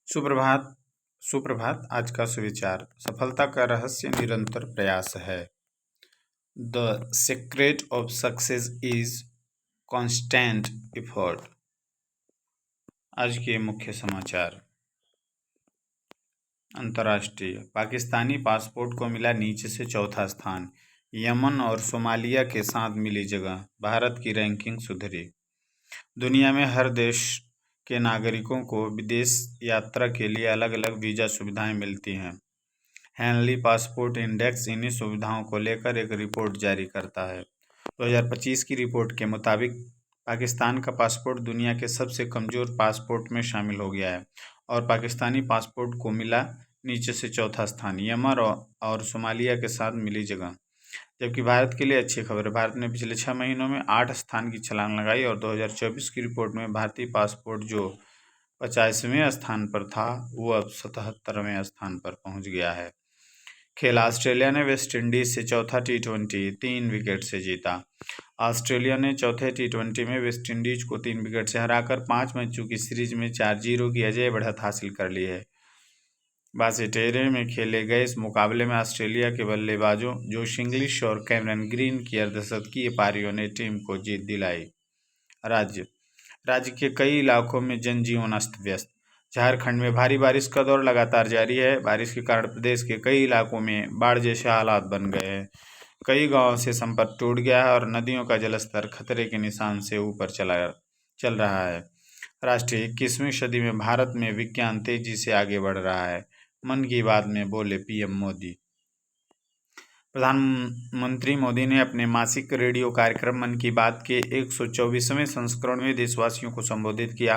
सुप्रभात। सुप्रभात। आज का सुविचार: सफलता का रहस्य निरंतर प्रयास है। The secret of success is constant effort. आज के मुख्य समाचार। अंतर्राष्ट्रीय: पाकिस्तानी पासपोर्ट को मिला नीचे से चौथा स्थान। यमन और सोमालिया के साथ मिली जगह। भारत की रैंकिंग सुधरी। दुनिया में हर देश के नागरिकों को विदेश यात्रा के लिए अलग अलग वीज़ा सुविधाएं मिलती हैं। हेनली पासपोर्ट इंडेक्स इन्हीं सुविधाओं को लेकर एक रिपोर्ट जारी करता है। 2025 की रिपोर्ट के मुताबिक पाकिस्तान का पासपोर्ट दुनिया के सबसे कमज़ोर पासपोर्ट में शामिल हो गया है और पाकिस्तानी पासपोर्ट को मिला नीचे से चौथा स्थान। यमन और सोमालिया के साथ मिली जगह। जबकि भारत के लिए अच्छी खबर है। भारत ने पिछले 6 महीनों में 8 स्थान की छलांग लगाई और 2024 की रिपोर्ट में भारतीय पासपोर्ट जो 50वें स्थान पर था वो अब 77वें स्थान पर पहुंच गया है। खेल: ऑस्ट्रेलिया ने वेस्टइंडीज से चौथा टी20 3 विकेट से जीता। ऑस्ट्रेलिया ने चौथे टी20 में वेस्टइंडीज को 3 विकेट से हराकर 5 मैचों की सीरीज में 4-0 की अजय बढ़त हासिल कर ली है। बासेटेरे में खेले गए इस मुकाबले में ऑस्ट्रेलिया के बल्लेबाजों जोश इंग्लिश और कैमरन ग्रीन की अर्धशतकीय पारियों ने टीम को जीत दिलाई। राज्य के कई इलाकों में जनजीवन अस्त व्यस्त। झारखंड में भारी बारिश का दौर लगातार जारी है। बारिश के कारण प्रदेश के कई इलाकों में बाढ़ जैसे हालात बन गए हैं। कई गांवों से संपर्क टूट गया है और नदियों का जलस्तर खतरे के निशान से ऊपर चल रहा है। राष्ट्रीय: 21वीं सदी में भारत में विज्ञान तेजी से आगे बढ़ रहा है। मन की बात में बोले पीएम मोदी। प्रधानमंत्री मोदी ने अपने मासिक रेडियो कार्यक्रम मन की बात के 124वें संस्करण में देशवासियों को संबोधित किया।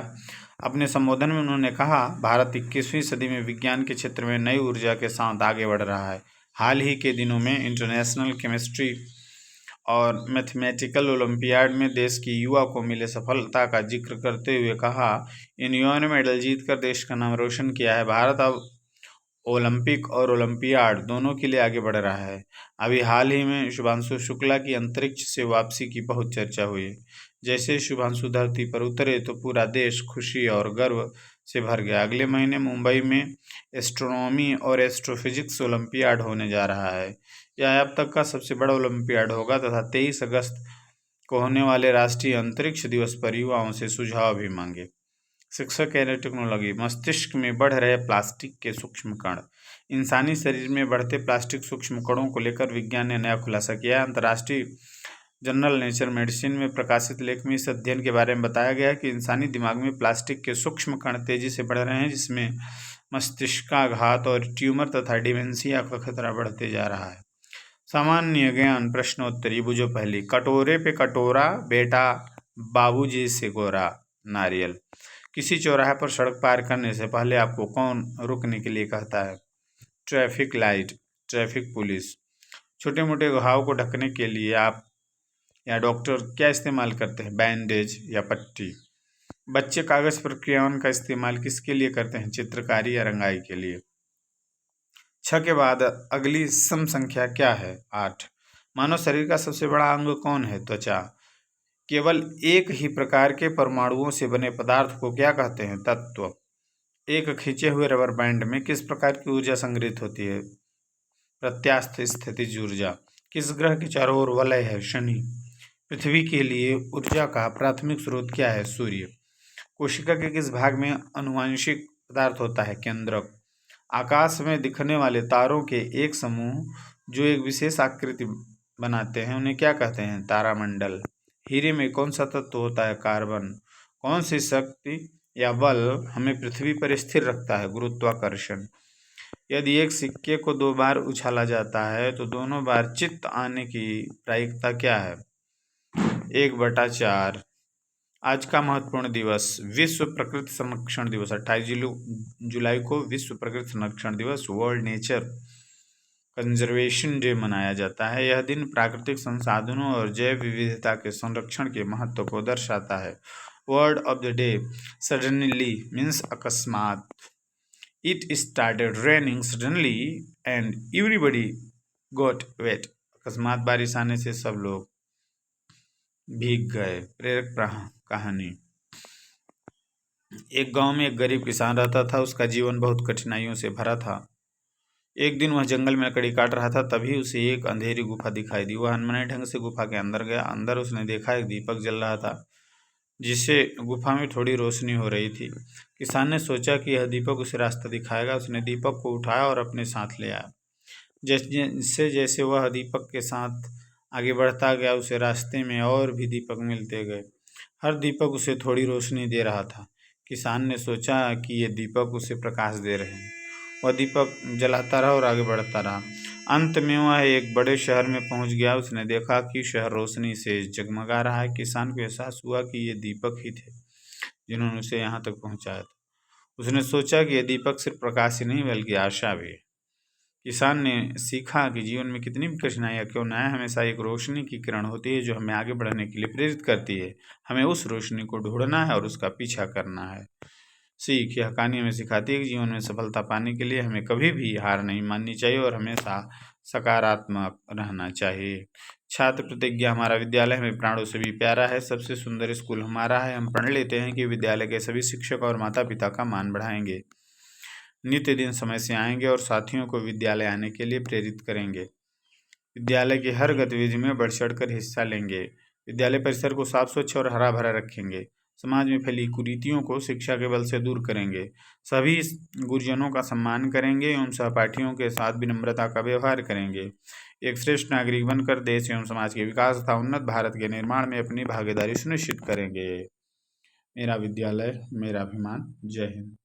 अपने संबोधन में उन्होंने कहा, भारत 21वीं सदी में विज्ञान के क्षेत्र में नई ऊर्जा के साथ आगे बढ़ रहा है। हाल ही के दिनों में इंटरनेशनल केमिस्ट्री और मैथमेटिकल ओलंपियाड में देश की युवा को मिले सफलता का जिक्र करते हुए कहा, इन युवाओं ने मेडल जीतकर देश का नाम रोशन किया है। भारत अब ओलंपिक और ओलंपियाड दोनों के लिए आगे बढ़ रहा है। अभी हाल ही में शुभांशु शुक्ला की अंतरिक्ष से वापसी की बहुत चर्चा हुई। जैसे शुभांशु धरती पर उतरे तो पूरा देश खुशी और गर्व से भर गया। अगले महीने मुंबई में एस्ट्रोनॉमी और एस्ट्रोफिजिक्स ओलंपियाड होने जा रहा है। यह अब तक का सबसे बड़ा ओलंपियाड होगा तथा 23 अगस्त को होने वाले राष्ट्रीय अंतरिक्ष दिवस पर युवाओं से सुझाव भी मांगे। शिक्षक एवं टेक्नोलॉजी: मस्तिष्क में बढ़ रहे प्लास्टिक के सूक्ष्म कण। इंसानी शरीर में बढ़ते प्लास्टिक सूक्ष्म कणों को लेकर विज्ञान ने नया खुलासा किया है। अंतर्राष्ट्रीय जर्नल नेचर मेडिसिन में प्रकाशित लेख में इस अध्ययन के बारे में बताया गया है कि इंसानी दिमाग में प्लास्टिक के सूक्ष्म कण तेजी से बढ़ रहे हैं, जिसमें मस्तिष्काघात और ट्यूमर तथा डिमेंशिया का खतरा बढ़ते जा रहा है। सामान्य ज्ञान प्रश्नोत्तरी बुझो पहली। कटोरे पे कटोरा, बेटा बाबूजी से गोरा। नारियल: किसी चौराहे पर सड़क पार करने से पहले आपको कौन रुकने के लिए कहता है? Traffic light, traffic police. छोटे मोटे घाव को ढकने के लिए आप या डॉक्टर क्या इस्तेमाल करते हैं? बैंडेज या पट्टी। बच्चे कागज पर क्रेयॉन का इस्तेमाल किसके लिए करते हैं? चित्रकारी या रंगाई के लिए। 6 के बाद अगली सम संख्या क्या है? 8। मानव शरीर का सबसे बड़ा अंग कौन है? त्वचा। केवल एक ही प्रकार के परमाणुओं से बने पदार्थ को क्या कहते हैं? तत्व। एक खींचे हुए रबर बैंड में किस प्रकार की ऊर्जा संग्रहित होती है? प्रत्यास्थ स्थितिज ऊर्जा। किस ग्रह के चारों ओर वलय है? शनि। पृथ्वी के लिए ऊर्जा का प्राथमिक स्रोत क्या है? सूर्य। कोशिका के किस भाग में आनुवंशिक पदार्थ होता है? केंद्रक। आकाश में दिखने वाले तारों के एक समूह जो एक विशेष आकृति बनाते हैं उन्हें क्या कहते हैं? तारामंडल। हीरे में कौन सा तत्व होता है? कार्बन। कौन सी शक्ति या बल हमें पृथ्वी पर स्थिर रखता है? गुरुत्वाकर्षण। यदि एक सिक्के को 2 बार उछाला जाता है तो दोनों बार चित्त आने की प्रायिकता क्या है? 1/4। आज का महत्वपूर्ण दिवस विश्व प्रकृति संरक्षण दिवस। 28 जुलाई को विश्व प्रकृति संरक्षण दिवस, वर्ल्ड नेचर कंजर्वेशन डे मनाया जाता है। यह दिन प्राकृतिक संसाधनों और जैव विविधता के संरक्षण के महत्व को दर्शाता है। Word of the day: suddenly means अकस्मात। It started raining suddenly and everybody got wet. अकस्मात बारिश आने से सब लोग भीग गए। प्रेरक कहानी। एक गांव में एक गरीब किसान रहता था। उसका जीवन बहुत कठिनाइयों से भरा था। एक दिन वह जंगल में लकड़ी काट रहा था, तभी उसे एक अंधेरी गुफा दिखाई दी। वह अनमने ढंग से गुफा के अंदर गया। अंदर उसने देखा एक दीपक जल रहा था, जिससे गुफा में थोड़ी रोशनी हो रही थी। किसान ने सोचा कि यह दीपक उसे रास्ता दिखाएगा। उसने दीपक को उठाया और अपने साथ ले आया। जैसे जैसे वह दीपक के साथ आगे बढ़ता गया, उसे रास्ते में और भी दीपक मिलते गए। हर दीपक उसे थोड़ी रोशनी दे रहा था। किसान ने सोचा कि ये दीपक उसे प्रकाश दे रहे हैं। वह दीपक जलाता रहा और आगे बढ़ता रहा। अंत में वह एक बड़े शहर में पहुंच गया। उसने देखा कि शहर रोशनी से जगमगा रहा है। किसान को एहसास हुआ कि ये दीपक ही थे जिन्होंने उसे यहाँ तक पहुँचाया था। उसने सोचा कि यह दीपक सिर्फ प्रकाश ही नहीं बल्कि आशा भी है। किसान ने सीखा कि जीवन में कितनी भी कठिनाइयाँ क्यों न आए, हमेशा एक रोशनी की किरण होती है जो हमें आगे बढ़ने के लिए प्रेरित करती है। हमें उस रोशनी को ढूंढना है और उसका पीछा करना है। सीख यह कहानी हमें सिखाती है कि जीवन में सफलता पाने के लिए हमें कभी भी हार नहीं माननी चाहिए और हमेशा सकारात्मक रहना चाहिए। छात्र प्रतिज्ञा। हमारा विद्यालय हमें प्राणों से भी प्यारा है। सबसे सुंदर स्कूल हमारा है। हम प्रण लेते हैं कि विद्यालय के सभी शिक्षक और माता पिता का मान बढ़ाएंगे, नित्य दिन समय से आएंगे और साथियों को विद्यालय आने के लिए प्रेरित करेंगे। विद्यालय की हर गतिविधि में बढ़ चढ़कर हिस्सा लेंगे। विद्यालय परिसर को साफ स्वच्छ और हरा भरा रखेंगे। समाज में फैली कुरीतियों को शिक्षा के बल से दूर करेंगे। सभी गुरुजनों का सम्मान करेंगे एवं सहपाठियों के साथ विनम्रता का व्यवहार करेंगे। एक श्रेष्ठ नागरिक बनकर देश एवं समाज के विकास तथा उन्नत भारत के निर्माण में अपनी भागीदारी सुनिश्चित करेंगे। मेरा विद्यालय मेरा अभिमान। जय हिंद।